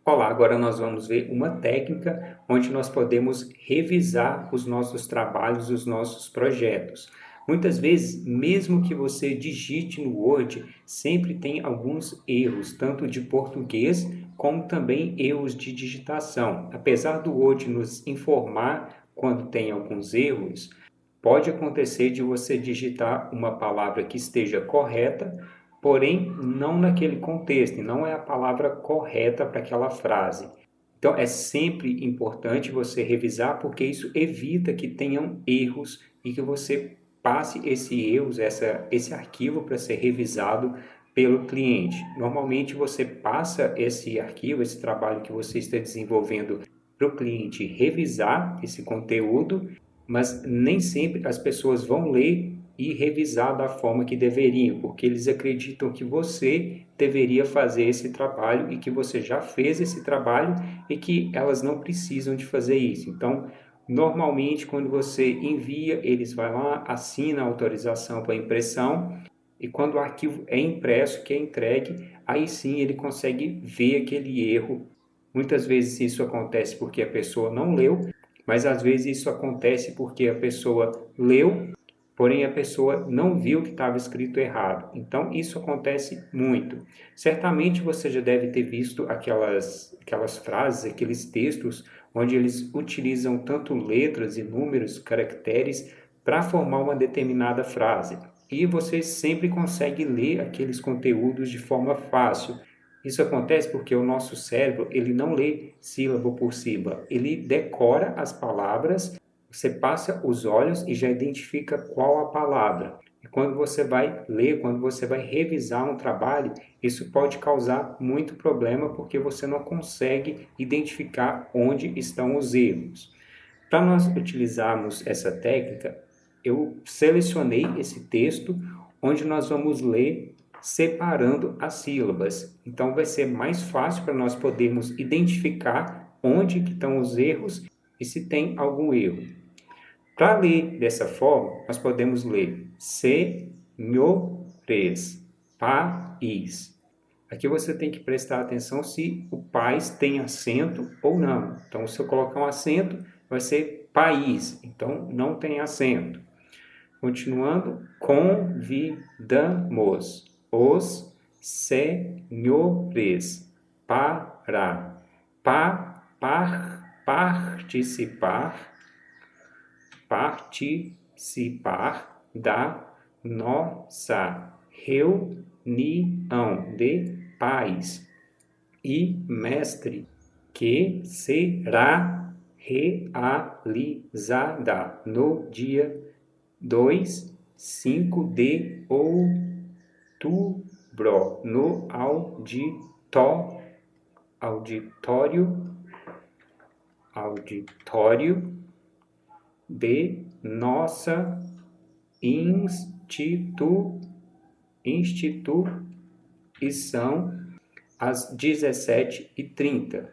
Olá, agora nós vamos ver uma técnica onde nós podemos revisar os nossos trabalhos, os nossos projetos. Muitas vezes, mesmo que você digite no Word, sempre tem alguns erros, tanto de português como também erros de digitação. Apesar do Word nos informar quando tem alguns erros, pode acontecer de você digitar uma palavra que esteja correta, porém não naquele contexto, e não é a palavra correta para aquela frase. Então é sempre importante você revisar, porque isso evita que tenham erros e que você passe esse arquivo para ser revisado pelo cliente. Normalmente você passa esse arquivo, esse trabalho que você está desenvolvendo para o cliente revisar esse conteúdo, mas nem sempre as pessoas vão ler e revisar da forma que deveriam, porque eles acreditam que você deveria fazer esse trabalho e que você já fez esse trabalho e que elas não precisam de fazer isso. Então, normalmente, quando você envia, eles vão lá, assinam a autorização para impressão, e quando o arquivo é impresso, que é entregue, aí sim ele consegue ver aquele erro. Muitas vezes isso acontece porque a pessoa não leu, mas às vezes isso acontece porque a pessoa leu, porém a pessoa não viu que estava escrito errado. Então isso acontece muito. Certamente você já deve ter visto aquelas frases, aqueles textos onde eles utilizam tanto letras e números, caracteres para formar uma determinada frase. E você sempre consegue ler aqueles conteúdos de forma fácil. Isso acontece porque o nosso cérebro, ele não lê sílaba por sílaba, ele decora as palavras, você passa os olhos e já identifica qual a palavra. E quando você vai ler, quando você vai revisar um trabalho, isso pode causar muito problema porque você não consegue identificar onde estão os erros. Para nós utilizarmos essa técnica, eu selecionei esse texto onde nós vamos ler separando as sílabas. Então vai ser mais fácil para nós podermos identificar onde que estão os erros e se tem algum erro. Para ler dessa forma, nós podemos ler senhores, país. Aqui você tem que prestar atenção se o país tem acento ou não. Então, se eu colocar um acento, vai ser país. Então, não tem acento. Continuando, convidamos os senhores para participar da nossa reunião de pais e mestre, que será realizada no dia 2, 5 de outubro, no auditório de nossa instituição às 17h30.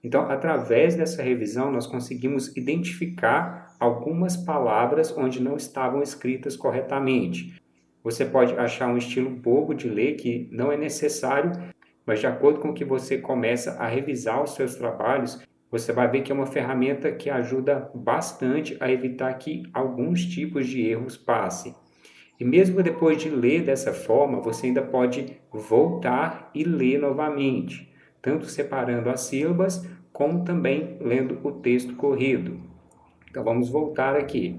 Então, através dessa revisão, nós conseguimos identificar algumas palavras onde não estavam escritas corretamente. Você pode achar um estilo bobo de ler que não é necessário, mas de acordo com que você começa a revisar os seus trabalhos, você vai ver que é uma ferramenta que ajuda bastante a evitar que alguns tipos de erros passem. E mesmo depois de ler dessa forma, você ainda pode voltar e ler novamente, tanto separando as sílabas, como também lendo o texto corrido. Então vamos voltar aqui.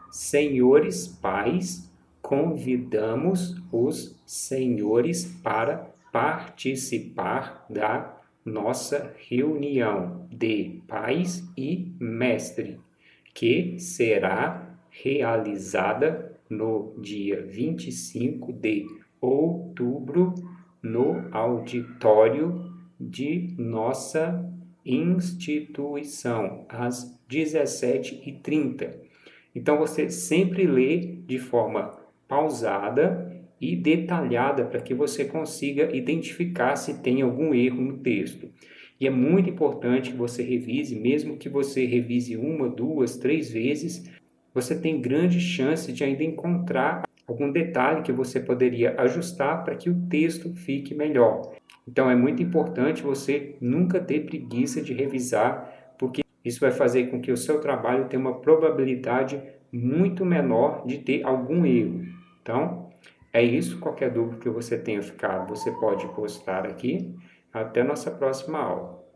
Senhores pais, convidamos os senhores para participar da nossa reunião de pais e mestre, que será realizada no dia 25 de outubro no auditório de nossa instituição, às 17h30. Então você sempre lê de forma pausada e detalhada para que você consiga identificar se tem algum erro no texto. E é muito importante que você revise, mesmo que você revise uma, duas, três vezes, você tem grande chance de ainda encontrar algum detalhe que você poderia ajustar para que o texto fique melhor. Então, é muito importante você nunca ter preguiça de revisar, porque isso vai fazer com que o seu trabalho tenha uma probabilidade muito menor de ter algum erro. Então, é isso. Qualquer dúvida que você tenha ficado, você pode postar aqui. Até nossa próxima aula.